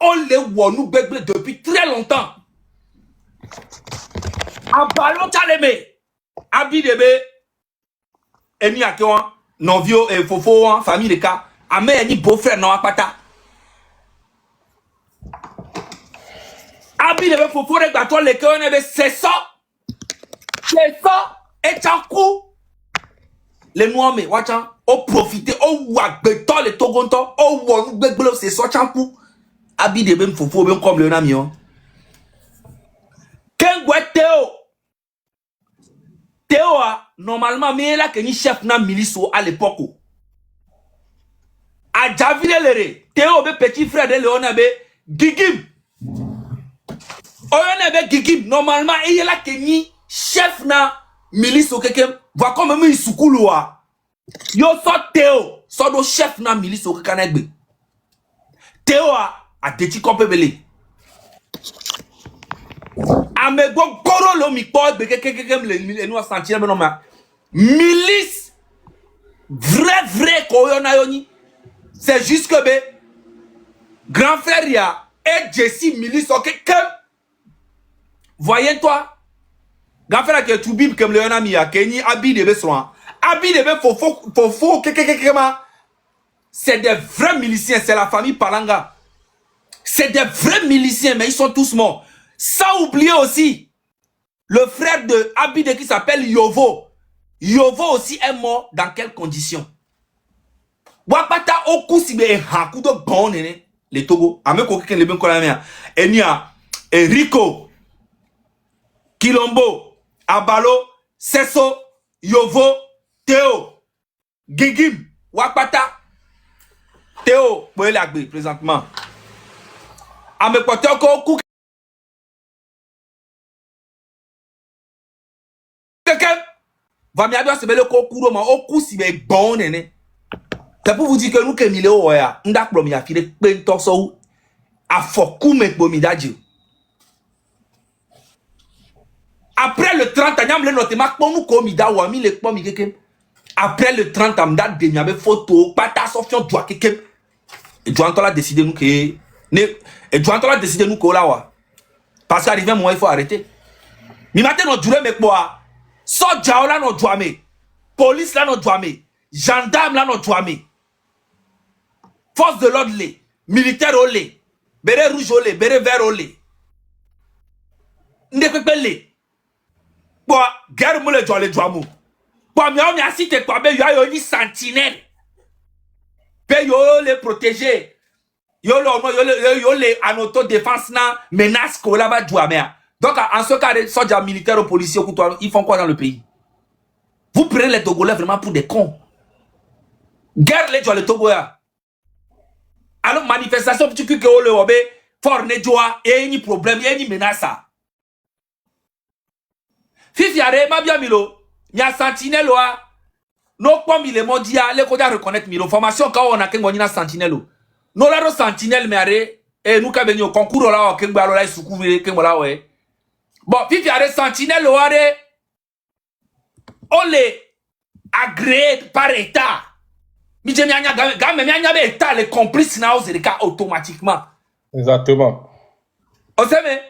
On les voit nous bébé depuis très longtemps. À ballon Tchalémé. Abidebe. Eni Akewan. Novio et Fofo. Famille de cas. Amé eni beau-frère non apata. Abidebe Fofo. Regbato le kewan ebe. C'est ça. C'est ça. Et Tchankou. Les noirs mais watchan. O profiter. O wakbeto le togonto. O wonu bebelo. C'est ça Tchankou. Abidebe Fofo. Ben comme le namion. Kengwe Théo. Théo a normalement mais là que ni chef na milice à l'époque. A Javile Lere. Théo be petit frère de Léona be Gigim. Oyona be Gigim normalement il est là que ni chef na milice au quelqu'un va comme même Isukuluwa. Yo so Théo, so do chef na milice au Kanegbe. Théo a déti kopebele. Amego goro lo mi po be kekekem le nous sentir non ma milice vrai koyona yoni c'est juste que be grand frère ya et Jesse milice kekem voyez toi grand frère que tu bib comme le yona mi ya keni abi de be soin abi de be fofo kekekema c'est des vrais miliciens, c'est la famille Palanga, c'est des vrais miliciens mais ils sont tous morts. Sans oublier aussi le frère de Abide qui s'appelle Yovo. Yovo aussi est mort dans quelles conditions? Wapata oku sibe hakudo bon nene le Togo. Ameko keken le ben kolamia. Enia Enrico Kilombo Abalo Seso Yovo Théo Gigim Wapata Théo Boelagbe présentement. Amekote oku va mi abia sebele ko kuro ma oku si be bon nene. C'est pour vous dire que nous que mile o ya ndak pro mi afire pe nto so afoku me po mi daji. Après le 30 ans le notement ko nous ko mi da wa mi le po mi keke. Après le 30 ans date de mi abe photo pata sofion doit keke. Et tu entends la décider nous que et tu entends la décider nous ko la wa. Parce qu'arrivé moi il faut arrêter. Mi matin no dure me quoi. Soja là no douame, police là no douame, gendarme là no douame, force de l'ordre les, militaire olé, béret rouge olé, béret vert olé, n'depepe les, quoi guerre moule douale douamou, quoi mi a cité quoi ben yo ni sentinelle, ben yo les protéger, yo les en autodéfense na menace ko là bas douame. Donc, en ce cas, les soldats militaires ou policiers, ils font quoi dans le pays? Vous prenez les Togolais vraiment pour des cons. Guerre les gens, Togo. Alors, manifestation, tu sais que le Wobé, fort ne joie, et il y a un problème, il y a une menace. Fifi, arrête, ma bien, Milo. Il y a sentinelle, non, comme il est mondial, les codes à reconnaître, Milo. Formation, quand on a qu'un sentinelle. Nous, là, sentinelle, mais arrête, et nous, quand on au concours, là, on a là, soucouvrir, qu'on là, ouais. Bon, Fifi arrête sentinelle, on les agréé par État. Mais je n'ai État, les complices, automatiquement. Exactement. On sait, mais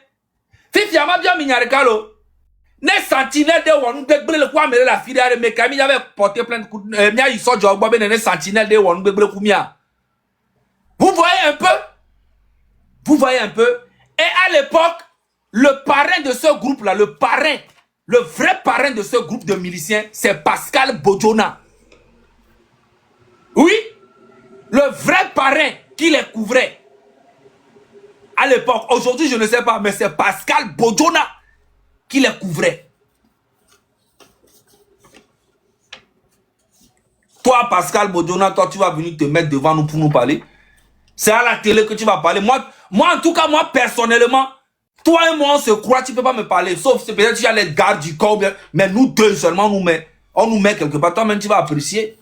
Fifi a bien mis ne sentinelle de Wanu de le quoi, mais la fille mais Camille avait porté plein de coups de mia, ils sont job, ne sentinelle de Wanu de Koumia. Vous voyez un peu? Vous voyez un peu? Et à l'époque, le parrain de ce groupe-là, le vrai parrain de ce groupe de miliciens, c'est Pascal Bodjona. Oui, le vrai parrain qui les couvrait. À l'époque, aujourd'hui je ne sais pas, mais c'est Pascal Bodjona qui les couvrait. Toi, Pascal Bodjona, toi, tu vas venir te mettre devant nous pour nous parler. C'est à la télé que tu vas parler. Moi, en tout cas, moi, personnellement, toi et moi, on se croit, tu peux pas me parler. Sauf si peut-être tu as les gardes du corps, mais nous deux seulement, on nous met quelque part. Toi-même, tu vas apprécier.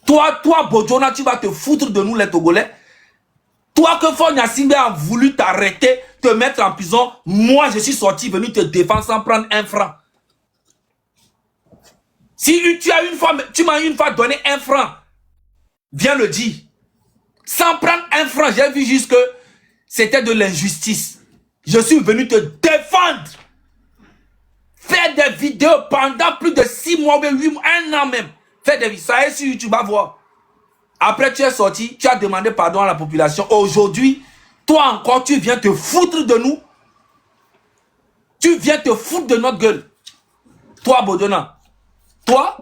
Toi, Bodjona, tu vas te foutre de nous, les Togolais. Toi que Fonya Simbe a voulu t'arrêter, te mettre en prison. Moi, je suis sorti, venu te défendre sans prendre un franc. Si tu m'as une fois donné un franc, viens le dire. Sans prendre un franc, j'ai vu juste que c'était de l'injustice. Je suis venu te défendre. Faire des vidéos pendant plus de 6 mois, 8 mois, 1 an même. Faire des vidéos, ça est sur YouTube, va voir. Après, tu es sorti, tu as demandé pardon à la population. Aujourd'hui, toi encore, tu viens te foutre de nous. Tu viens te foutre de notre gueule. Toi, Bodona. Toi,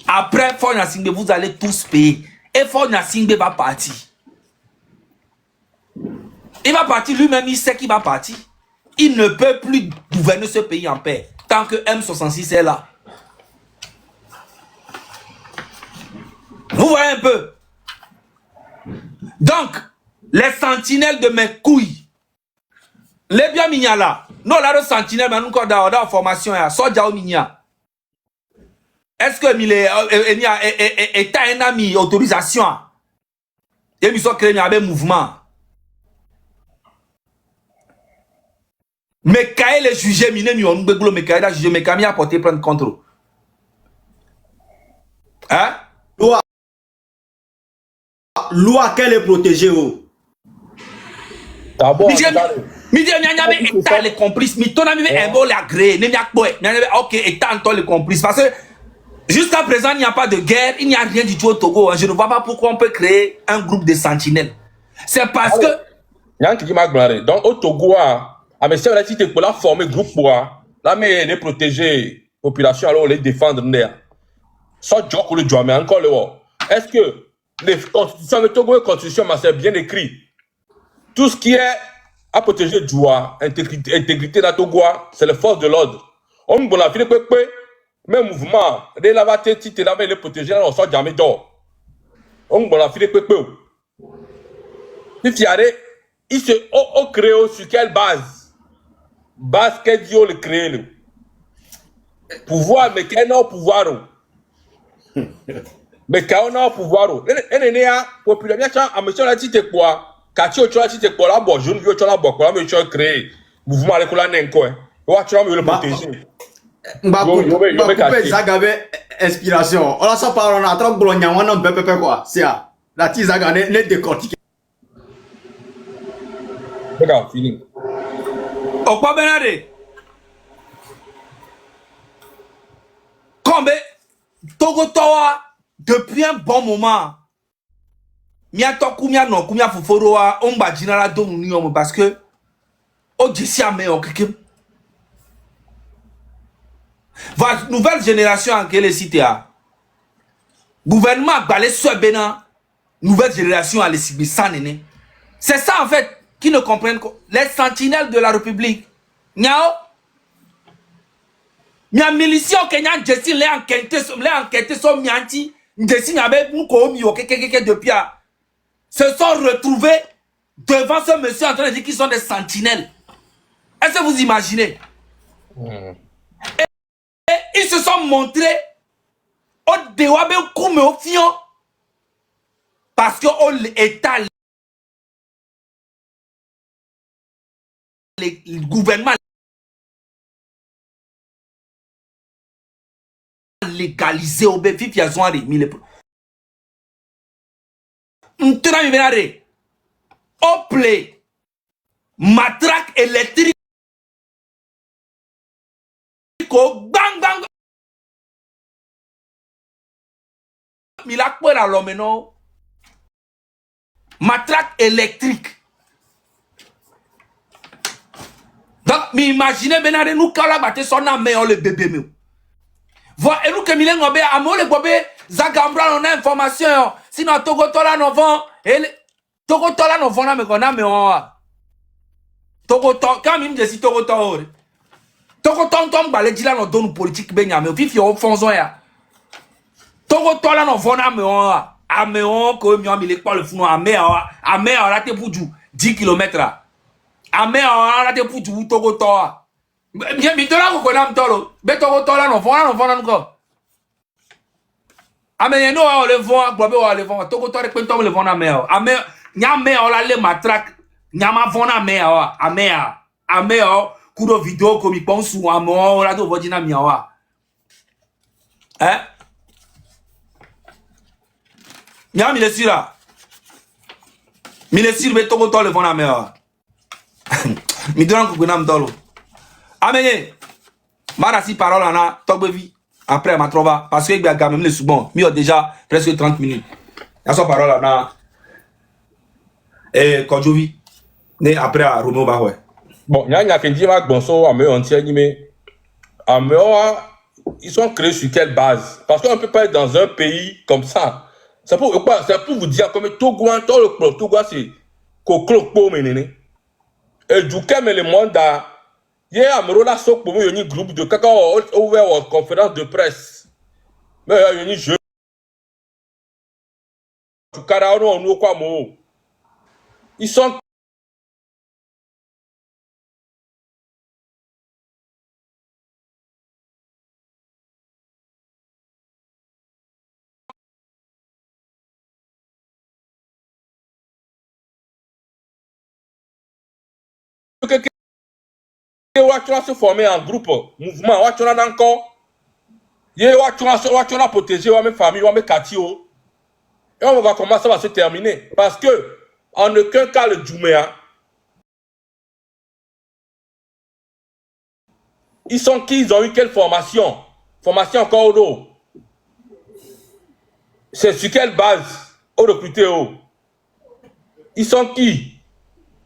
après Faure Gnassingbé, vous allez tous payer. Et Faure Gnassingbé va partir. Il va partir lui-même, il sait qu'il va partir. Il ne peut plus gouverner ce pays en paix tant que M66 est là. Vous voyez un peu. Donc, les sentinelles de mes couilles, les bien mignala, non, là, le sentinelle, mais nous, quand on a la formation, Soja ou Migna. Est-ce que il est un ami, autorisation? Et ils sont créés avec mouvement. Mais quand il est jugé, mais quand il a jugé, mais quand il a porté plainte contre. Hein? Loi qu'elle est protégée. D'abord, État les complices, mais ton ami est bon la gré, ok, état les complices, parce que jusqu'à présent il n'y a pas de guerre, il n'y a rien du tout au Togo. Je ne vois pas pourquoi on peut créer un groupe de sentinelles. C'est parce que donc au Togo, mais si on a dit pour la former groupe là mais les protéger population alors les défendre soit Djoko le Djouamé encore le est-ce que les constitutions de Togo et constitution c'est bien écrit tout ce qui est à protéger Djoua, intégrité dans Togo, c'est les forces de l'ordre. On me l'a fait même mouvement, dès la bataille, si tu l'avais les protéger, on sort jamais d'or. On me l'a fait il se crée sur quelle base? Base qu'est Dieu le crée. Pouvoir, mais quel est pouvoir? Mais quand on a pouvoir, population a monsieur la tite quoi? Quand tu as dit que la boîte, je ne veux pas la boîte, mais tu as créé mouvement avec la nenko. Tu vas me le protéger. Inspiration. On a ça par on a trop bologna, on a un quoi. C'est la tisaga n'est décortiquée. Regarde, fini. Au quoi Benade? Comme Togo Towa, depuis un bon moment. Mia tokumia no kumia fuforoa omba jinala donu ni omo parce que o jesi ame o kekem. Va nouvelle génération en quelle cité a. Gouvernement balé soit bena nouvelle génération à les sanene. C'est ça en fait qui ne comprennent les sentinelles de la République. Nyao Mia militia Kenya jesi les enquêter so mianti jesi nyabe nous ko mi o kekeke depuis a se sont retrouvés devant ce monsieur en train de dire qu'ils sont des sentinelles. Est-ce que vous imaginez? Et ils se sont montrés au Dewabe Koume au Fion parce que l'État, le gouvernement légalisé au Béfi, ils ont remis les Ople, matraque électrique, bang bang. Milakwe la lomeno. Matraque électrique. Donc, imaginez Benare nous kalabate son âme le bébé meu. Voilà, et nous que Milen Ngobe, amo le bobe, Zagambra on a information. Sinon Togo Tola non vend Togo Tola non vend na me kona me on. Togo Tola quand même je dis Togo Tola. Togo Tola ba le dila no donu politique be nyame fifi o fonzo ya. Togo Tola non vend na me on. Ame on ko mi on mi le pa le funu ame on la te buju 10 km. Ame on la te buju Togo Tola. Bien mi tola ko kona mtolo. Be Togo Tola non vend na ko. Ame no o le vend gbobe o le vend Togo Tola pe ntom le vend na me o. Ame nyame o la le matraque nyama vend na me o. Ame o kudo video ko mi ponsu ame o la do vodina mi o. Mia mi le sur là. Mi le sur be togo to le fona me. Mi donne ko gonam dolo. Amenye. Mara si parole ana togbe vi. Après ma trova parce que il y a même le second. Mi a déjà presque 30 minutes. Ya so parole ana Kodjovi. Ne après à Romeo Bahwe. Bon, il y a un qui va bonso à me entier animé. À me ils sont créés sur quelle base? Parce qu'on ne peut pas être dans un pays comme ça. C'est pour vous dire comme Togo, Togo c'est Koklo Menene. Et du coup, mais le monde a. Il y a un sok pour un groupe de caca ouvert en conférence de presse. Mais il y a un jeu. Ils sont. Tu vas se former en groupe, mouvement, tu vas encore. Tu vas protéger mes familles, mes quartiers. Et on va voir comment ça va se terminer. Parce que, en aucun cas, le Djouméa, ils sont qui? Ils ont eu quelle formation? Formation encore d'eau. C'est sur quelle base? Au recruter. Ils sont qui?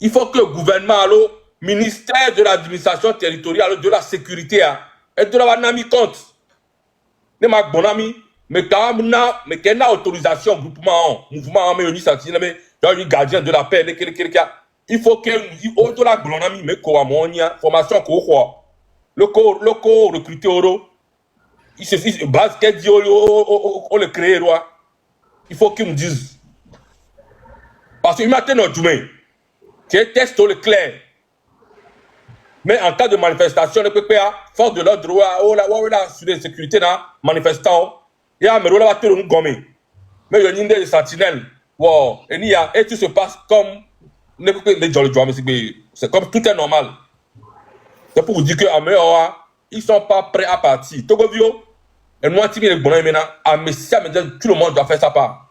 Il faut que le gouvernement, le ministère de l'administration territoriale, de la sécurité, et de la nami compte. Ne ma bon ami, mais quand il y a autorisation, groupement, mouvement, mais un gardien de la paix, il faut que de la bon ami, mais quoi, formation, quoi, le co recruté euro, il suffit, base qu'elle dit, on le crée, il faut qu'ils me disent. Parce qu'il m'a tenu au Djumé. C'est test le clair. Mais en cas de manifestation, le PPA, force de l'ordre, sur les sécurités, manifestant, il y a un méro là, tout le monde gommé. Mais il y a une des sentinelles. Wow. Et tout se passe comme les jolly. C'est comme tout est normal. C'est pour vous dire que ils ne sont pas prêts à partir. Togovio, et moi, si les bonhommes maintenant, à Messia, tout le monde doit faire sa part.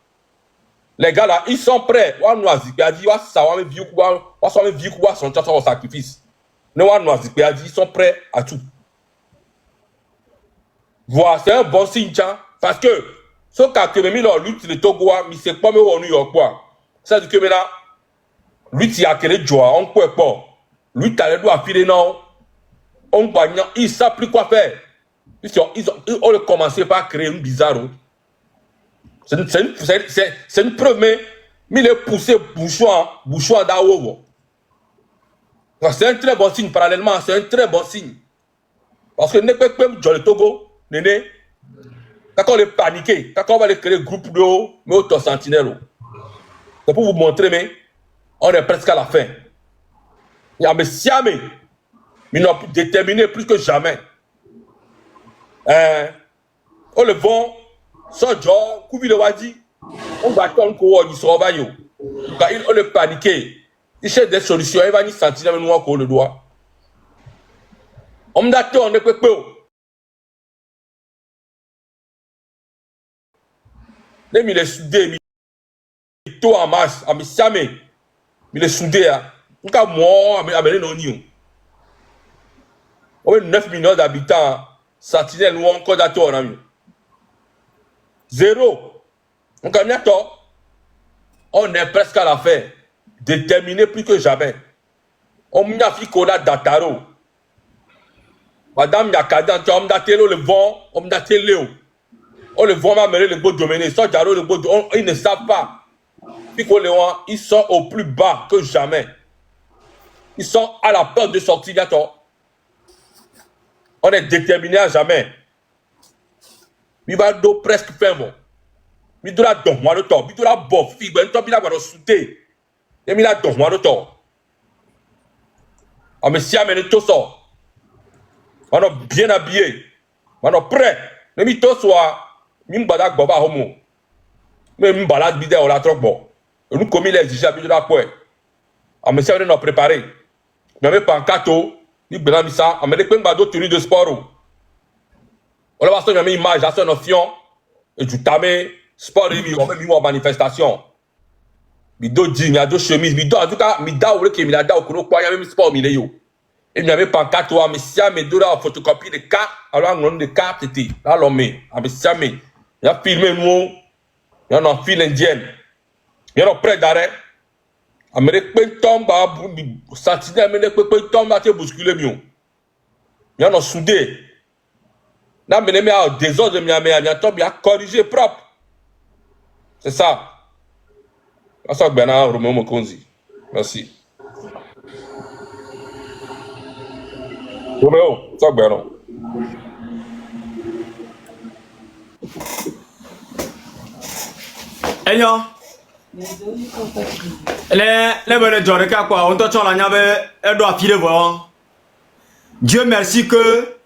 Les gars là, ils sont prêts. On nous a dit, son sacrifice. Ils sont prêts à tout. Voilà, c'est un bon signe, parce que ce qu'a que mis leur lutte de Togo, mais c'est pas même au New York, quoi. Ça dit que maintenant, lui, il a créé joie, on peut pas. Lui, tu as le droit à filer, non. On gagne, ils ne savent plus quoi faire. Ils ont commencé par créer une bizarre. C'est une preuve, mais il est poussé bouchon d'Aowo. C'est un très bon signe, parallèlement, c'est un très bon signe. Parce que ne peut pas dans le Togo, quand on est paniqué, quand on va créer groupe de haut, mais auto sentinelle. C'est pour vous montrer, mais on est presque à la fin. Il y a mes siamés, mais ils n'ont déterminé plus que jamais. On le vend. Son genre, Koubi le Wadi, on va attendre qu'on se revaille. Quand on est paniqué, il cherche des solutions, il va nous sentir avec nous le doigt. On me date, on ne peut pas. Les mille soudés, mille en masse, à mes samés, mille soudés, on a moi, à mes non-nions. On a 9 millions d'habitants, sentinelles, nous encore d'accord, on a mis. Zéro. On est presque à la fin. Déterminé plus que jamais. On m'a fait qu'on a Dataro. Madame Yakadan, on m'a dit le vent, on m'a dit Léo. On le vent m'a mêlé le beau domaine. Ils ne savent pas. Ils sont au plus bas que jamais. Ils sont à la peur de sortir. On est déterminé à jamais. Il va do presque fin bon. Il doit donc moi le temps. Il doit bof. Il doit avoir sauté. Et il a donc moi le temps. Ah mais si amène tout ça. On est bien habillé. On est prêt. Mais il tout soit. Il m'balade baba homo. Mais il m'balade bidé on la troque bon. Et nous comme il est exigé habitué la poêle. Ah mais si on est préparé. Mais même pas en cato. Il balade ça. Ah mais les peines bado tenue de sport. On va faire une image à son option et du tamé, sport mi o mi wa manifestation mi do jean mi ado chemise mi do en tout cas mi da wole ke mi da okuno kwa ya mi sport mi le yo et mi avait pancarte wa mi sia me do la photocopie de carte alors ngron de carte était là l'homme a mi sia me ya filmer nous ya no file indienne ya no près d'arrêt amere pe tomba bu sentinelle me ne pe tomba te bousculer mi o ya no soudé là me me a désordre mi a to bien corriger propre. C'est ça. Ça Bernard Roméo Mokonzi. Merci. Roméo, ça Bernard. Enyo. Les bonnes gens de quoi on t'entend la nyave elle doit filer voir. Dieu merci que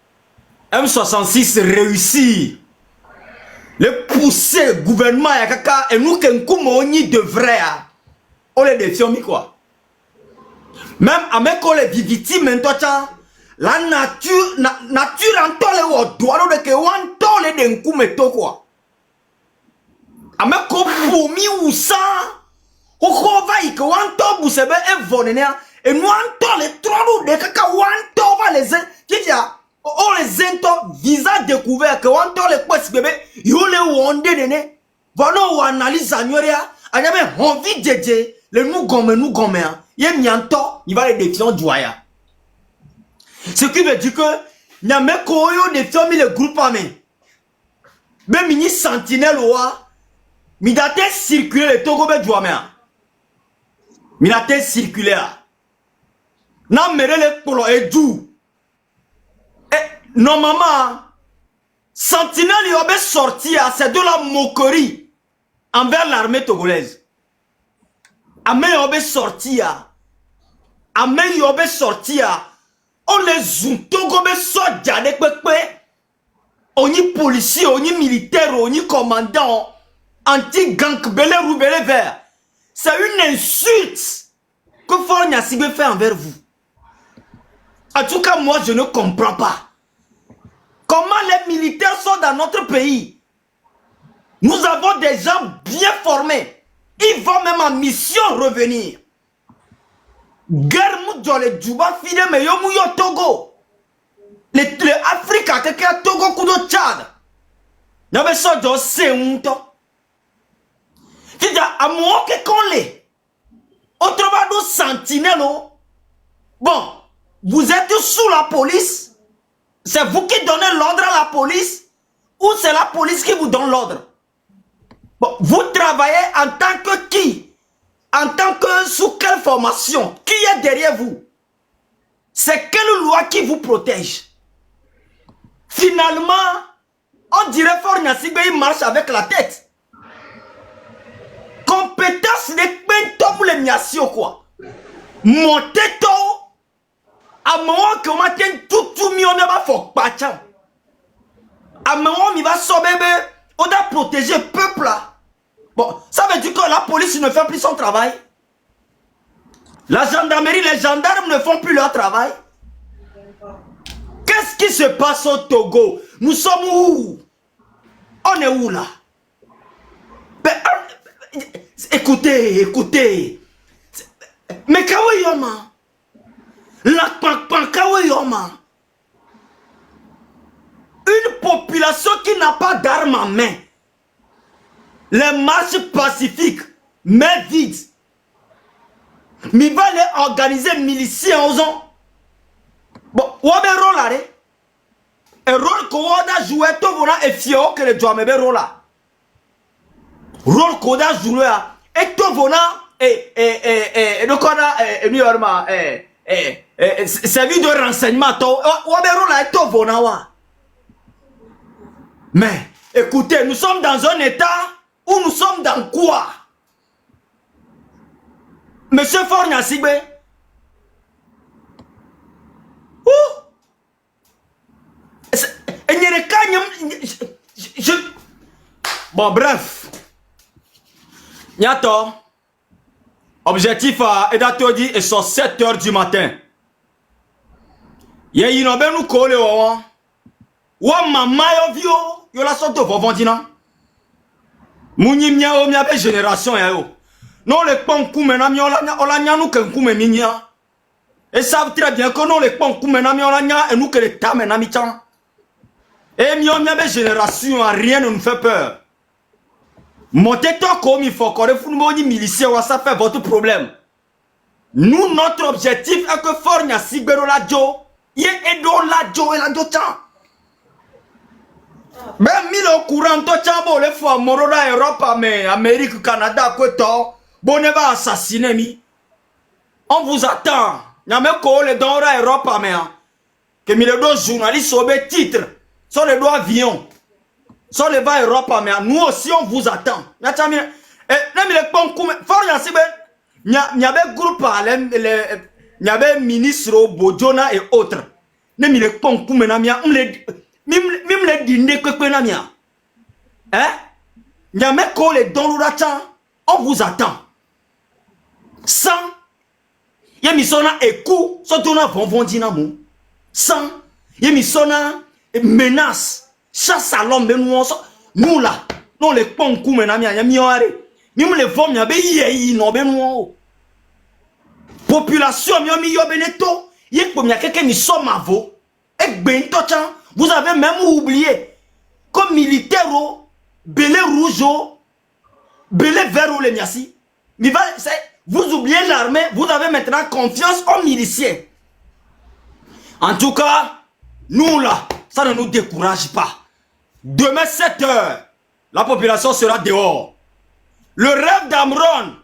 M66 réussit. Le pousser gouvernement ya kaka et nous qu'un kumoni de vrai on les défie quoi. Même avec les victimes maintenant la nature en tole ou doit de que on tole den kumeto quoi. Avec ko pomi ou ça o va y que on to busebe e vonenia et nous on tole trop de kaka on to va les kia on les ento visage découvert que on tole les bébé yo le wonde nene voilà on analyse agnoria anyame envie de le nous gomme ye mianto il va les défier du waya ce qui veut dire que nyame ko yo défier le groupe armé même mini sentinelle wa mi date circuler le Togo be douamea mi date circuler na mere le polo et du normalement, Sentinelle y avait sorti, c'est de la moquerie envers l'armée togolaise. Amé y avait sorti, on les zoom, Togo be soja de pepe, on y policier, on y militaire, on y commandant, anti-gang, belé roux, belé vert. C'est une insulte que Fornia Sigbe fait envers vous. En tout cas, moi, je ne comprends pas. Comment les militaires sont dans notre pays? Nous avons des gens bien formés. Ils vont même en mission revenir. Guerre dans les Djouba fide mais yo Togo. Les Afrique a quelqu'un Togo kudo Tchad. N'avez ça dans c'est c'est-à-dire à moi que qu'on l'est. Autrement nous sentinelles. Bon, vous êtes sous la police. C'est vous qui donnez l'ordre à la police ou c'est la police qui vous donne l'ordre? Bon, vous travaillez en tant que qui? En tant que sous quelle formation? Qui est derrière vous? C'est quelle loi qui vous protège? Finalement, on dirait Fornia Sigbe il marche avec la tête. Compétence de pentom les miasio quoi. Monter tôt. À un moment que on matin tout mis on ne va faire pas tiens. À un moment il va sauver on doit protéger le peuple là. Bon, ça veut dire que la police ne fait plus son travail. La gendarmerie, les gendarmes ne font plus leur travail. Qu'est-ce qui se passe au Togo? Nous sommes où? On est où là? Ben, écoutez. Mais Kawayoma. La Kawayoma. Une population qui n'a pas d'armes en main. Les marches pacifiques, mais vides. Mais va les organiser miliciens aux gens. Bon, où est le rôle là? Un rôle qu'on a joué, tout le monde est fier que le joie me rôle là. Rôle qu'on a joué, et tout le monde et donc on a servi de renseignement. Où est le rôle là? Tout le monde. Mais, écoutez, nous sommes dans un état où nous sommes dans quoi? Monsieur Fornia Sigbe. Bon, bref. Nyato. Objectif est d'atteindre et sont 7 h du matin. Y'a une autre nous colle wa mama yo vio yo la sorte vovondina. Mouni mia o mia be génération ya yo. Non les pon kume na mi ola nya nous ken kume mi nya. Et savent très bien que non les pon kume na mi ola nya et nous que les tame na mi chan. Et mi o mia be génération rien ne nous fait peur. Montez toi comme il faut qu'on refouille miliciens, ça fait votre problème. Nous, notre objectif est que Fornia Sibero la Jo, y edo la Jo et la Jo chan. Ben, mille courant, to chambo, les fois, Morola, Europe, mais Amérique, Canada, quoi, bon, ne va assassiner, mi. On vous attend. N'y a même qu'au les dons, Europe, mais, que mille deux journalistes au titre, sur les doigts avions. Sur les va Europe, mais nous aussi on vous attend. Il y avait groupe, il y avait ministre Bojona et autres. Même les ponts comme même les dîners que namia. Hein? Il y a même qu'on les donne on vous attend. Sans, il y a mis son écoute, surtout dans Vonvon Dynamo. Sans, il y a mis son menace. Chasse à l'homme, nous là, nous les ponts comme un ami, nous les femmes, nous population, vous avez même oublié, comme militaire, belé rouge, belé vert, les miassi. Vous oubliez l'armée, vous avez maintenant confiance aux miliciens. En tout cas, nous là, ça ne nous décourage pas. Demain 7 h, la population sera dehors. Le rêve d'Amron,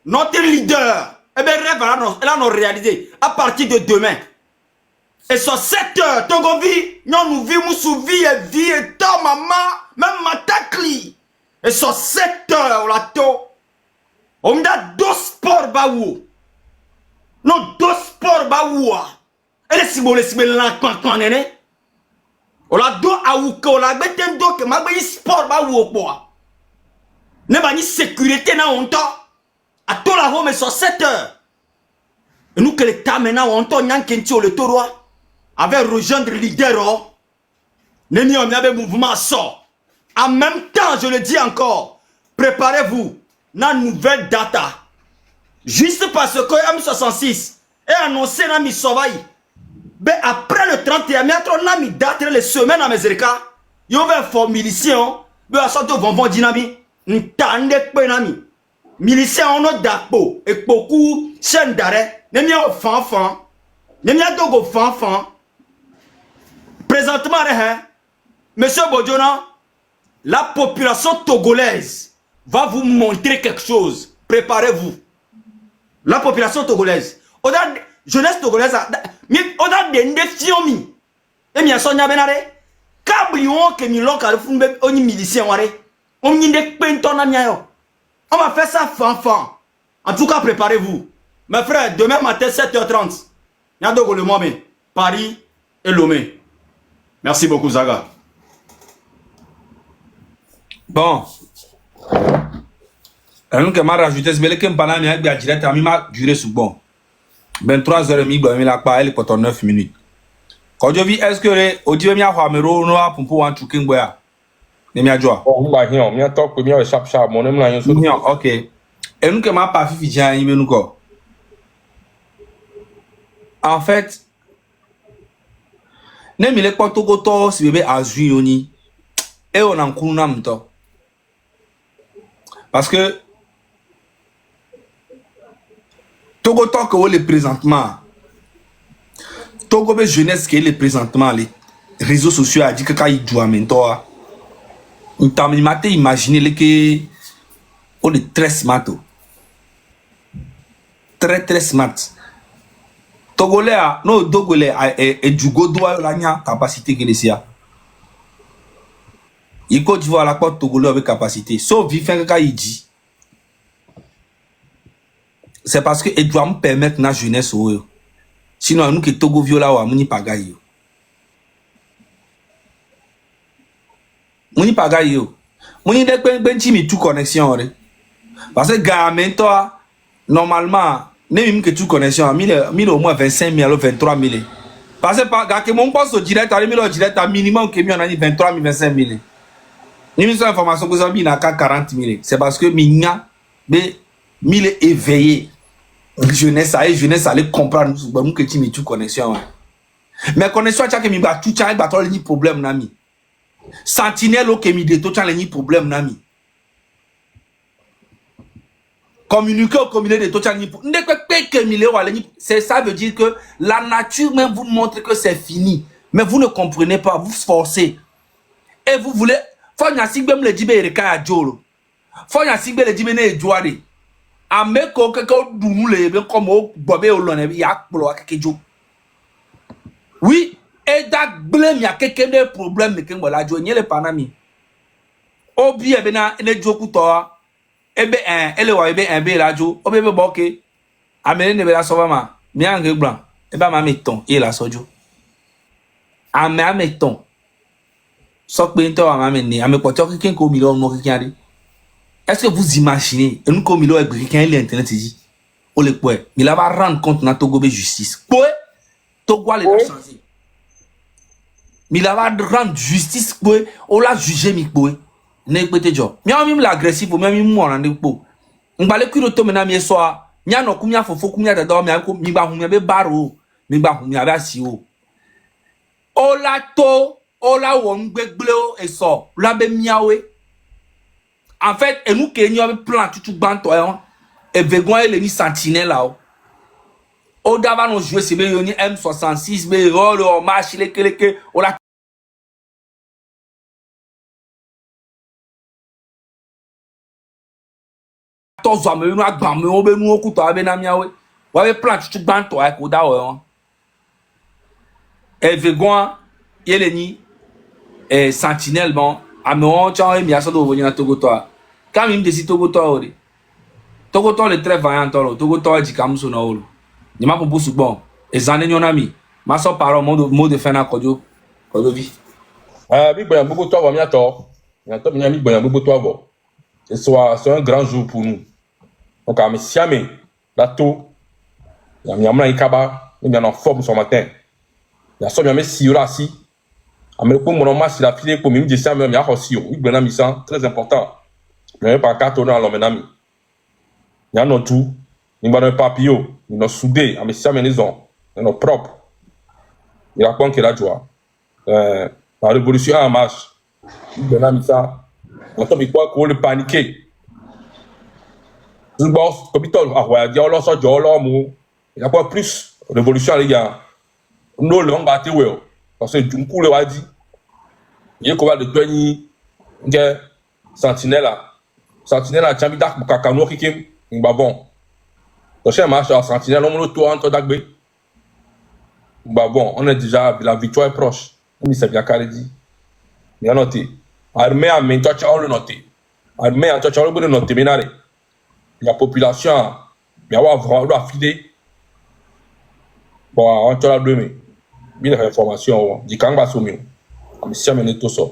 notre leader, eh bien, rêve, elle a réalisé à partir de demain. Et sur 7 h, Togovi, nous vivons sous vie et vie et temps, maman, même matakli. Et sur 7 h, on l'a to. On a deux sports baou. Non, deux sports baou. Et les symboles, les on la do awuke, on la bête do que ma bayi sport ba ou quoi. Ne ba ni sécurité na onto. A to la home sur 7 h. Et nous que l'état maintenant onto nyan kenti le toro avec rejoindre leader. Ne mi on avait mouvement sort. En même temps, je le dis encore, préparez-vous na nouvelle data. Juste parce que M66 est annoncé na mi sauvaille. Ben après le 31 mai, on a mis date les semaines à Mezerika. Il y avait un fort milicien. Ben à sortir de Vonvon Dynami. N'tande penami. Milicien on a d'apo. Et beaucoup chaîne d'arrêt. N'aimez pas fanfan. N'aimez pas dogo fanfan. Présentement, Monsieur Bojona, la population togolaise va vous montrer quelque chose. Préparez-vous. La population togolaise. Jeunesse togolaise, on a des défiomi. Et bien, Sonia Benare, Cabrion, que Milon, Carrefour, on y milicien, on y des penton à Niayo. On va faire ça fanfan. En tout cas, préparez-vous. Mes frères, demain matin, 7 h 30, Niadogo le Mohamed, Paris et Lomé. Merci beaucoup, Zaga. Bon. Nous qui m'a rajouté, c'est que pendant que j'ai direct, il m'a duré sous bon. 23h30, il a pas elle pour 9 minutes. Quand je vis, est-ce que Odieu m'a fait un noir pour un chouking boya? Ne m'a joie. Oh, bah, non, m'a talk pour bien chap chap, mon aime la ok. Et nous que m'a pas fait fijan, il nous quoi. En fait, ne me le pas tout goto si bébé a joué et on en coule nam to. Parce que Togo tant que le présentement, Togo be jeunesse qui est le présentement les réseaux sociaux a dit que quand il joue à mentor, il t'a imaginé que on est très smart, très smart. Togolais a no Togolais et du godois la nya capacité que les a. Il Côte d'Ivoire la porte Togolais avec capacité. Sauf vivre quand il dit. C'est parce que il doit me permettre na jeunesse ou sinon nous que Togo viola ou amuni pagaille. Muni pagaille yo. Muni de benchi mi tout connexion parce que gamin toi normalement ne même que tout connexion 1000 au moins 25 000 23 000. Parce que gars que mon poste au direct à 1000 au direct à minimum que mi on a dit 23 000 25 000. Ni mi information que ça bi na 40 000. C'est parce que minya be mille éveillé. Jeunesse allait comprendre nous que tu me tu connexion. Mais connexion tu as que mi ba tout cha ba to ni problème nami. Sentinelle au que mi de to cha ni problème nami. Communiquer au communiqué de to cha ni c'est ça veut dire que la nature même vous montre que c'est fini. Mais vous ne comprenez pas, vous forcez. Et vous voulez faut na sigbe me le dibe reka ajolo. Faut na sigbe le dibe ne joade. Ameko keko dunu le ben comme o bobe olone ya polo akekejo. Oui, et that blame ya keke de problème me kengo la jo nyele panami. Obi ebe na ne joku to ebe ele wa ebe ebe la jo obi be boke. Amene ne be la sova ma. Mi ange blanc. Eba ma meton e la sojo. Ame meton. Sok pe nto ama me ni ame poto keken ko mi lo no keken ade. Est-ce que vous imaginez, nous comme il a quelqu'un l'internet dit, on le peut, il va rendre compte na Togo justice. Quoi? Togo les changer. Il va rendre justice quoi? On l'a jugé mi quoi? Ne peut-être jo. Mia même l'agressif, même moi on en po. On va le cuire to mena mi soir. Mia no kumia fofo kumia da do mi ba humia be baro, mi ba humia ba si o. O la to, o la won gbegble e so, la be miawe. En fait, et nous qui avons plan tout banto et vegon et les sentinelles là. Au d'avant nous jouer c'est bien M66 mais le marche les que on la tous à me nous agba me on be nous okuto abe na miawe. Wa be plan tout banto e ko da o. Et vegon et les sentinelles bon a me on cha e mi aso do venir na Togo toi. Quand il me dit Togo toi le très vaillant Togo toi dit comme ça non. Ni ma pour bon. Et zané nyon ami. Ma so parole mot de fin na kodio vi. Mi boya beaucoup toi va mi ato. Mi ato mi boya beaucoup toi va. C'est un grand jour pour nous. Donc à me siame la to. Ya mi amna ikaba, mi en forme ce matin. Ya so mi si là si. Ame pour mon match la file pour mi dit siame mi a aussi. Oui ben ami ça très important. Mais pas carton dans l'homme ami. Il y a notre tout. Nous avons un papillon. Nous avons soudé. Nous avons mis nous avons propre. Il y a quoi que la joie. La révolution en marche. Nous avons ça. On tombe quoi qu'on le paniquer. Nous avons comme il y a l'on sort de l'homme. Il y a quoi plus révolution les gars. Nous l'on battu ouais. Parce que du coup le va dire. Il y a quoi de tenir sentinelle là. Sentinelle a chambi dak kakano kikim bon. Prochain match à Sentinelle on le tour entre Dagbe. Bon, on est déjà la victoire est proche. On s'est bien carré dit. Bien noté. Armée à main toi on le noté. Armée à toi on le noté menare. La population bien va filer. Bon, on te la demain. Bien information dit Kangba Soumio. On s'y amène tout ça.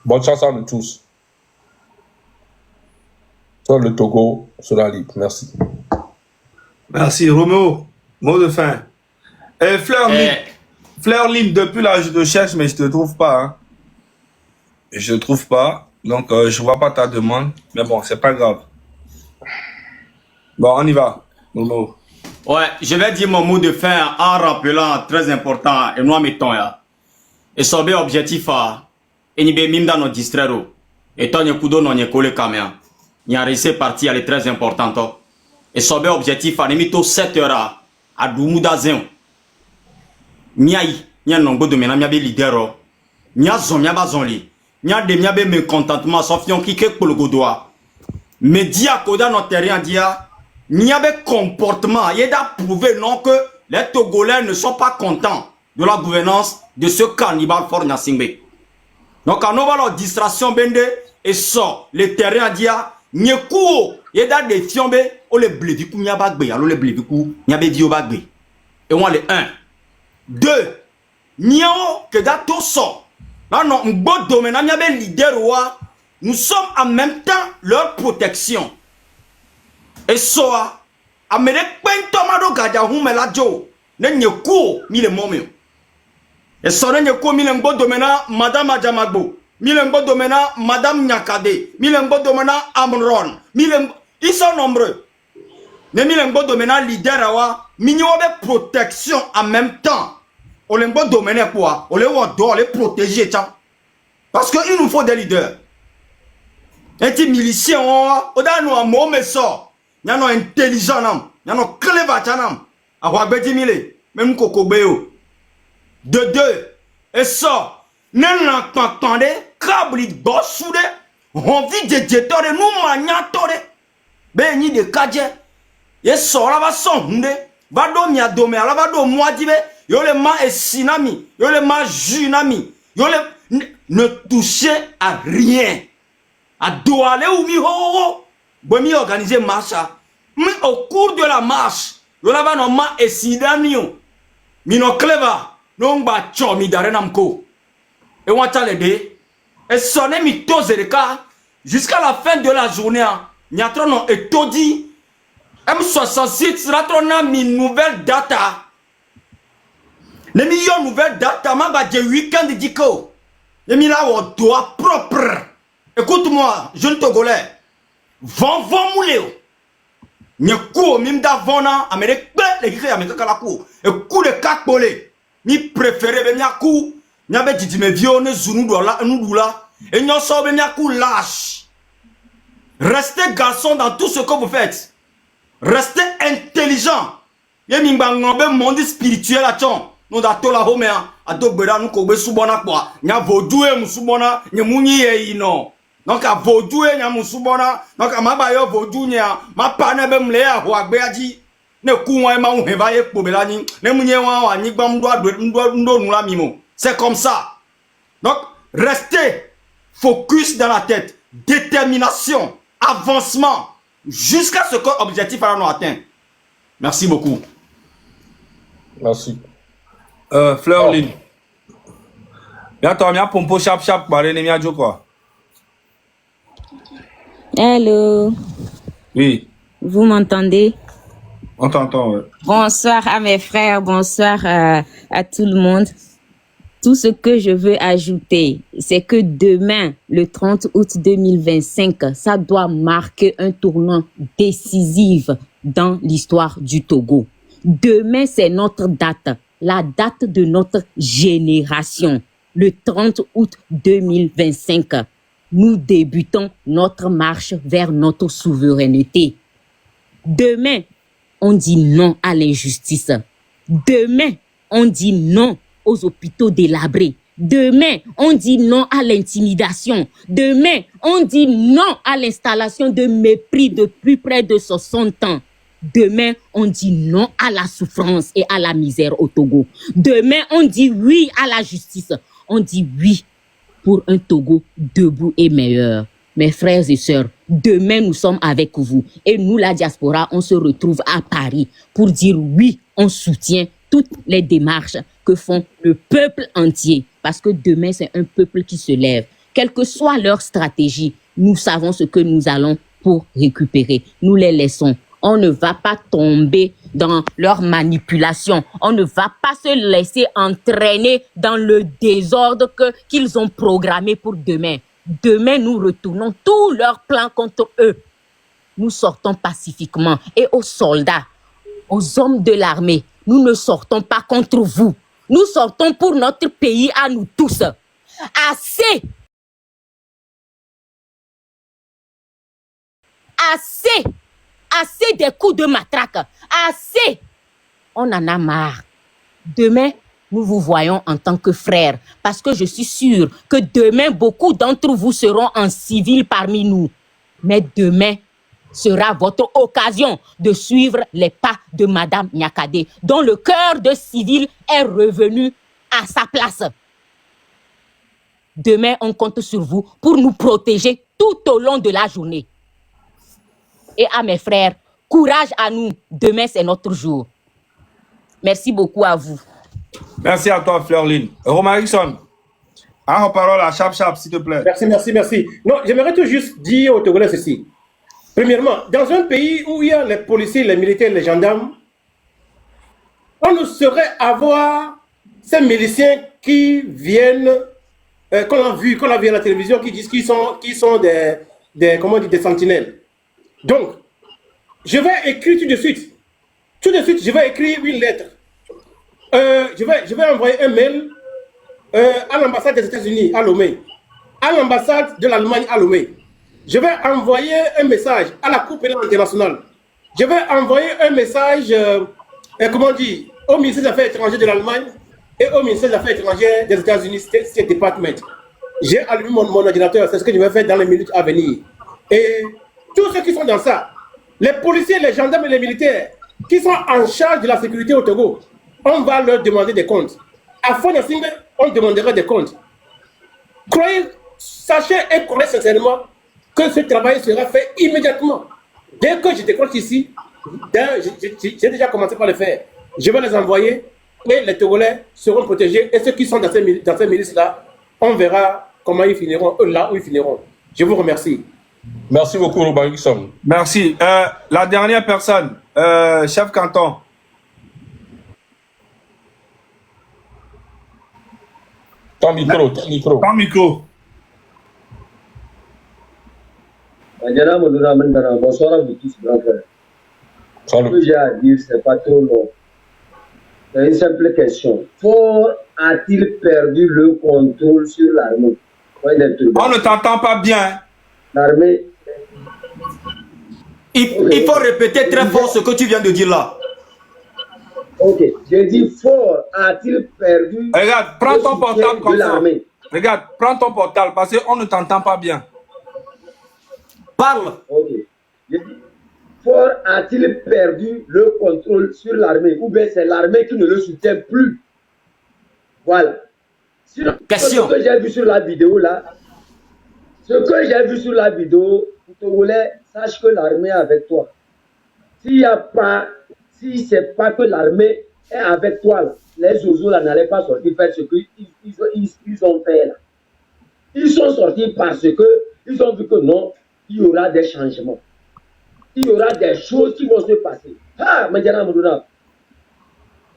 Bonne chance à nous tous. Le Togo sera libre. Merci. Merci, Roméo. Mot de fin. Fleur Lim, depuis là, je te cherche, mais je te trouve pas. Hein. Je te trouve pas. Donc, je vois pas ta demande. Mais bon, c'est pas grave. Bon, on y va. Roméo. Ouais, je vais dire mon mot de fin en rappelant très important et nous mettons là. Et son objectif à et ni be dans nos distraire. Et tant que kudo non y coller caméra. Il y a resté parti, elle est très importante. Et son objectif, à limite 7 heures à Doumouda Zéon. Niaï, n'y a nombre de ménages, n'y a leader. N'y a zon, n'y a pas zonli. N'y a des mécontentements, sauf yon qui pour le godois. Mais dia koda notre terrain dia, n'y a pas comportement. Il y a prouvé non que les Togolais ne sont pas contents de la gouvernance de ce cannibale fort Nassingbe. Donc, quand on va leur distraction bende et sort le terrain dia. Nyekuo, yeda de fiombe, o le bleviku nyabagbe, alors le bleviku nyabedio bagbe. Et on le 1. 2. Nyao que da to so. Là non, m'bo domaine nyabe leader wa, nous sommes en même temps leur protection. Et soa, amene pentomado gada hume la jo, ne nyekuo mi le momio. Et so ne nyekuo mi le m'bo domaine madame Adjamagbo. Milembo Domena, Madame Nyakade, Milembo Domena Amron, ils sont nombreux. Mais Milembo Domena leader awa, minyobe protection en même temps. Olembo Domena quoi? On les protéger, parce qu'il nous faut des leaders. Et les miliciens, on a un mot mais ça. Il y a un intelligent, il y a un clever chanam. Awa beti mille, même kokobeo. De deux, et ça. Nen l'entendez, câble bossoude, on vit de jetore, nous magnatore. Ben ni de kadje, ye sora va sonde, va do mia dome, ala va do moadibe, yo le ma et sinami, yo le ma junami, yo le ne touchez à rien. À doale ou mi ho, bon mi organiser marche, mais au cours de la marche, yo la va no ma et sinamio, mi no clever, non ba chomi darenamko. Et on t'a l'aidé. Et sonné mi tose de cas jusqu'à la fin de la journée. N'y a trop non et tout dit. M66 sera trop na mi nouvelle data. Les millions nouvelles data ma ba de week-end diko. Les mila au doigt propre. Écoute-moi, jeune Togolais. Von moulé. N'y kou mim da vona Amérique les gars Amérique kala kou. Et coup de kakbolé. Mi préféré be nya kou. Nyabe didi me vio ne zunu dola nudula et nyon so be miakou lâche. Restez garçon dans tout ce que vous faites. Restez intelligent. Ye mingba ngombe monde spirituel a chon. No da tola homea ado gbera nu ko gbe subona kwa. Nya vodou musubona nye munyi ye ino. Donc a vodou nya musubona donc a mabayo vodou nya ma pane be mle a ho agbe aji. Ne ku wan ma hu heva ye kpobela ni. Ne munye wan wa nyigba ndo nula mimo. C'est comme ça. Donc, restez focus dans la tête. Détermination, avancement, jusqu'à ce que l'objectif soit atteint. Merci beaucoup. Merci. Fleurline. Bientôt, mia pompo chap baré ne mia quoi. Hello. Oui. Vous m'entendez? On t'entend, ouais. Bonsoir à mes frères, bonsoir à tout le monde. Tout ce que je veux ajouter, c'est que demain, le 30 août 2025, ça doit marquer un tournant décisif dans l'histoire du Togo. Demain, c'est notre date, la date de notre génération. Le 30 août 2025, nous débutons notre marche vers notre souveraineté. Demain, on dit non à l'injustice. Demain, on dit non aux hôpitaux délabrés. Demain, on dit non à l'intimidation. Demain, on dit non à l'installation de mépris depuis près de 60 ans. Demain, on dit non à la souffrance et à la misère au Togo. Demain, on dit oui à la justice. On dit oui pour un Togo debout et meilleur. Mes frères et sœurs, demain, nous sommes avec vous. Et nous, la diaspora, on se retrouve à Paris pour dire oui, on soutient toutes les démarches que font le peuple entier. Parce que demain, c'est un peuple qui se lève. Quelle que soit leur stratégie, nous savons ce que nous allons pour récupérer. Nous les laissons. On ne va pas tomber dans leur manipulation. On ne va pas se laisser entraîner dans le désordre qu'ils ont programmé pour demain. Demain, nous retournons tous leurs plans contre eux. Nous sortons pacifiquement. Et aux soldats, aux hommes de l'armée, nous ne sortons pas contre vous. Nous sortons pour notre pays à nous tous. Assez! Assez! Assez des coups de matraque. Assez! On en a marre. Demain, nous vous voyons en tant que frères. Parce que je suis sûre que demain, beaucoup d'entre vous seront en civil parmi nous. Mais demain sera votre occasion de suivre les pas de Madame Nyakade, dont le cœur de civil est revenu à sa place. Demain, on compte sur vous pour nous protéger tout au long de la journée. Et à mes frères, courage à nous. Demain, c'est notre jour. Merci beaucoup à vous. Merci à toi, Fleurline. Romarickson, en parole à Chap, s'il te plaît. Merci. Non, j'aimerais tout juste dire aux Togolais ceci. Premièrement, dans un pays où il y a les policiers, les militaires, les gendarmes, on ne saurait avoir ces miliciens qui viennent qu'on a vu à la télévision qui disent qu'ils sont des sentinelles. Donc, je vais écrire tout de suite, je vais écrire une lettre. Je vais envoyer un mail à l'ambassade des États-Unis à Lomé, à l'ambassade de l'Allemagne à Lomé. Je vais envoyer un message à la Cour pénale internationale. Je vais envoyer un message, au ministère des Affaires étrangères de l'Allemagne et au ministère des Affaires étrangères des États-Unis, State Department. J'ai allumé mon ordinateur, c'est ce que je vais faire dans les minutes à venir. Et tous ceux qui sont dans ça, les policiers, les gendarmes et les militaires qui sont en charge de la sécurité au Togo, on va leur demander des comptes. À Fonyasingue, on demandera des comptes. Sachez et croyez sincèrement que ce travail sera fait immédiatement. Dès que je décroche ici, j'ai déjà commencé par le faire. Je vais les envoyer et les Togolais seront protégés. Et ceux qui sont dans ces milices-là, on verra comment ils finiront, eux là où ils finiront. Je vous remercie. Merci beaucoup, Robin Gusson. Merci. La dernière personne, chef canton. Ton micro, ton micro. Ton micro. Bonsoir à vous tous, grand frère. Ce que Salut. j'ai à dire, c'est pas trop long. C'est une simple question. Fort a-t-il perdu le contrôle sur l'armée? On ne t'entend pas bien. L'armée. Il faut répéter très fort ce que tu viens de dire là. Ok. J'ai dit fort a-t-il perdu Regarde, prends ton le portable soutien comme de ça. l'armée? Regarde, prends ton portable parce qu'on ne t'entend pas bien. Parle. Ok. J'ai dit fort a-t-il perdu le contrôle sur l'armée? Ou bien c'est l'armée qui ne le soutient plus? Voilà. Sinon, Question. ce que j'ai vu sur la vidéo là, Togolais, sache que l'armée est avec toi. Si c'est pas que l'armée est avec toi, là, les oiseaux là n'allaient pas sortir faire ce qu'ils ont fait là. Ils sont sortis parce que ils ont vu que non, il y aura des changements. Il y aura des choses qui vont se passer. Ah, Madjana Moudouna.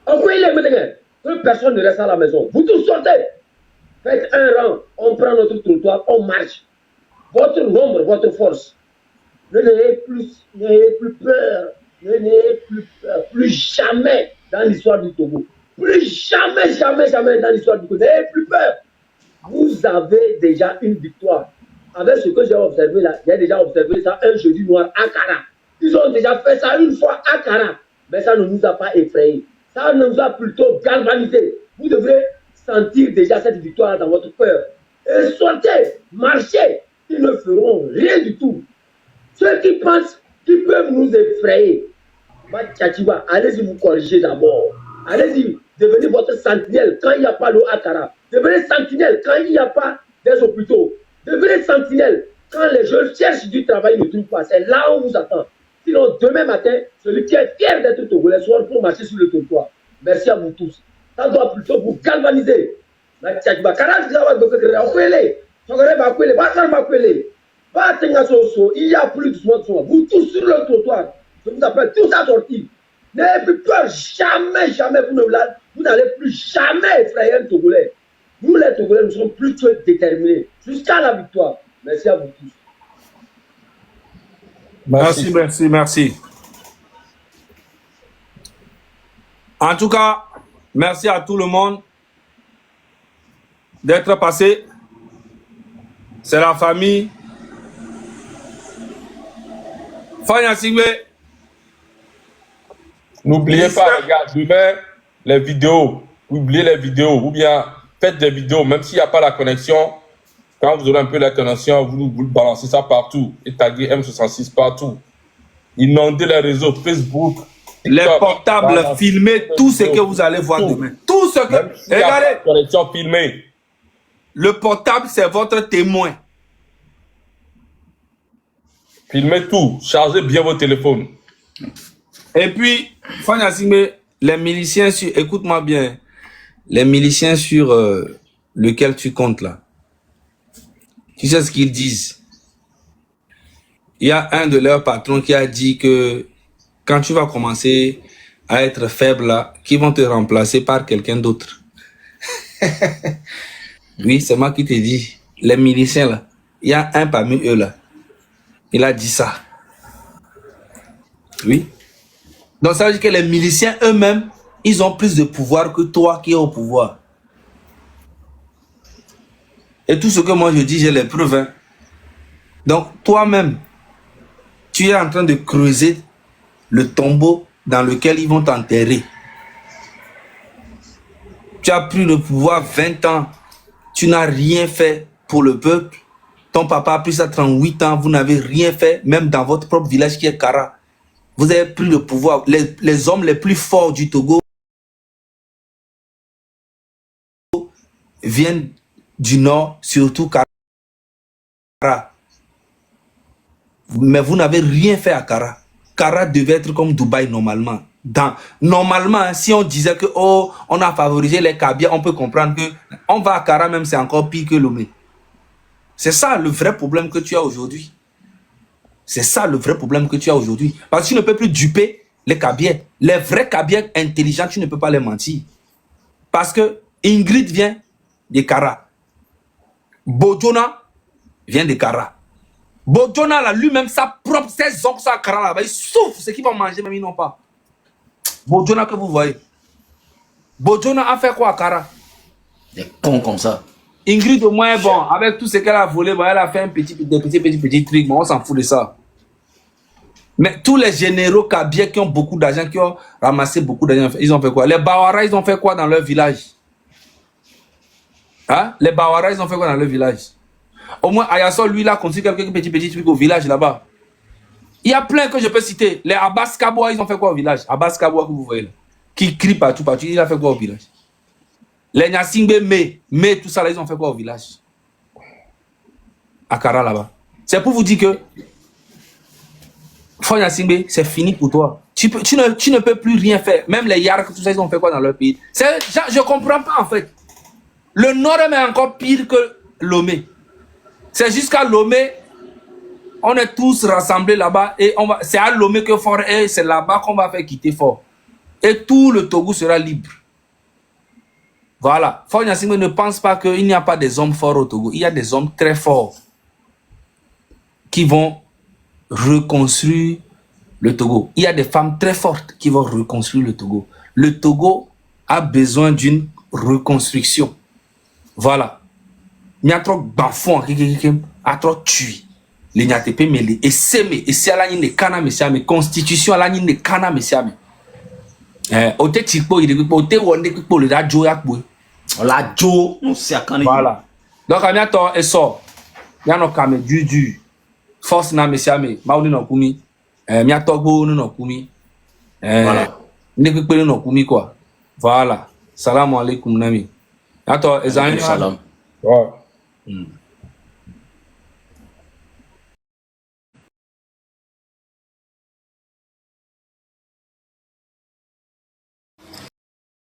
Pourquoi il est maintenant que personne ne reste à la maison? Vous tous sortez. Faites un rang, on prend notre trottoir, on marche. Votre nombre, votre force. N'ayez plus peur. N'ayez plus peur. Plus jamais dans l'histoire du Togo. Plus jamais dans l'histoire du Togo. N'ayez plus peur. Vous avez déjà une victoire. Avec ce que j'ai observé là, j'ai déjà observé ça un jeudi noir à Kara. Ils ont déjà fait ça une fois à Kara. Mais ça ne nous a pas effrayés. Ça nous a plutôt galvanisés. Vous devrez sentir déjà cette victoire dans votre cœur. Et sortez, marchez. Ils ne feront rien du tout. Ceux qui pensent qu'ils peuvent nous effrayer, allez-y vous corriger d'abord. Allez-y, devenez votre sentinelle quand il n'y a pas l'eau à Kara. Devenez sentinelle quand il n'y a pas des hôpitaux. Devenez sentinelle quand les jeunes cherchent du travail, ne trouvent pas. C'est là où on vous attend. Sinon, demain matin, celui qui est fier d'être Togolais sort pour marcher sur le trottoir. Merci à vous tous. Ça doit plutôt vous galvaniser. Il y a plus de soin. Vous tous sur le trottoir. Je vous appelle tous à sortir. N'ayez plus peur. Jamais, vous n'allez plus jamais effrayer un Togolais. Nous, les Togolais, nous sommes plus déterminés jusqu'à la victoire. Merci à vous tous. Merci. En tout cas, merci à tout le monde d'être passé. C'est la famille. Fanya Singbe. N'oubliez pas, regarde, demain, les vidéos. Oubliez les vidéos. Ou bien, faites des vidéos, même s'il n'y a pas la connexion. Quand vous aurez un peu la connexion, vous balancez ça partout. Et taguez M66 partout. Inondez les réseaux, Facebook, Les TikTok, portables, balancez filmez tout ce que vous allez voir tout. demain. Tout ce que... Même s'il n'y a pas Regardez, de connexion filmée. le portable, c'est votre témoin. Filmez tout. Chargez bien vos téléphones. Et puis, Fanya Singbe, les miliciens sur... Écoute-moi bien. Les miliciens sur lequel tu comptes là. Tu sais ce qu'ils disent? Il y a un de leurs patrons qui a dit que quand tu vas commencer à être faible là, qu'ils vont te remplacer par quelqu'un d'autre. Oui, c'est moi qui te dis. Les miliciens, là, il y a un parmi eux, là. Il a dit ça. Oui. Donc, ça veut dire que les miliciens eux-mêmes, ils ont plus de pouvoir que toi qui es au pouvoir. Et tout ce que moi je dis, j'ai les preuves. Hein. Donc, toi-même, tu es en train de creuser le tombeau dans lequel ils vont t'enterrer. Tu as pris le pouvoir 20 ans. Tu n'as rien fait pour le peuple. Ton papa a pris ça 38 ans. Vous n'avez rien fait, même dans votre propre village qui est Kara. Vous avez pris le pouvoir. Les hommes les plus forts du Togo viennent du nord, surtout Kara. Mais vous n'avez rien fait à Kara. Kara devait être comme Dubaï normalement. Normalement, si on disait que oh, on a favorisé les Kabyles, on peut comprendre que on va à Kara même, c'est encore pire que Lomé. C'est ça le vrai problème que tu as aujourd'hui. C'est ça le vrai problème que tu as aujourd'hui. Parce que tu ne peux plus duper les Kabyles. Les vrais Kabyles intelligents, tu ne peux pas les mentir. Parce que Ingrid vient de Kara. Bojona vient de Kara. Bojona, là, lui-même, ses oncles à Kara, là-bas, ils souffrent. Ce qu'ils vont manger, même ils n'ont pas. Bojona que vous voyez. Bojona a fait quoi à Kara? Des cons comme ça. Ingrid, au moins, bon, avec tout ce qu'elle a volé, bon, elle a fait des petits trucs, bon, on s'en fout de ça. Mais tous les généraux Kabyles qui ont beaucoup d'argent, qui ont ramassé beaucoup d'argent, ils ont fait quoi? Les Bawara, ils ont fait quoi dans leur village? Hein? Les Bawara, ils ont fait quoi dans leur village? Au moins, Ayassol, lui, il a construit quelques petits trucs au village là-bas. Il y a plein que je peux citer. Les Abbas Kaboua, ils ont fait quoi au village? Abbas Kaboua que vous voyez là, qui crie partout, il a fait quoi au village? Les Nyasingbe, mais tout ça là, ils ont fait quoi au village? À Kara là-bas. C'est pour vous dire que Fo Nyasingbe, c'est fini pour toi. Tu ne peux plus rien faire. Même les Yark, tout ça, ils ont fait quoi dans leur pays? Je ne comprends pas en fait. Le Nord est encore pire que Lomé. C'est jusqu'à Lomé, on est tous rassemblés là-bas et c'est à Lomé que Fort est, c'est là-bas qu'on va faire quitter Fort. Et tout le Togo sera libre. Voilà. Fort Nyasingbe ne pense pas qu'il n'y a pas des hommes forts au Togo. Il y a des hommes très forts qui vont reconstruire le Togo. Il y a des femmes très fortes qui vont reconstruire le Togo. Le Togo a besoin d'une reconstruction. Voilà. Il y a trop bafons à trop tuer. Les Nyatepe mêlés. Et c'est à la ligne kana messiame. Constitution à la ligne de kana messiame. Ote tikpo il est ote wonde kpo le da jo yakbo. La jo, on sait quand Voilà. Donc à bientôt et sort. Ya no kame du. Force na messiame. Mauni no kumi. Mia togbo no kumi. Voilà. Ne kpo no kumi quoi. Voilà. Salam alaikum nami. Attends, Salam. Ouais.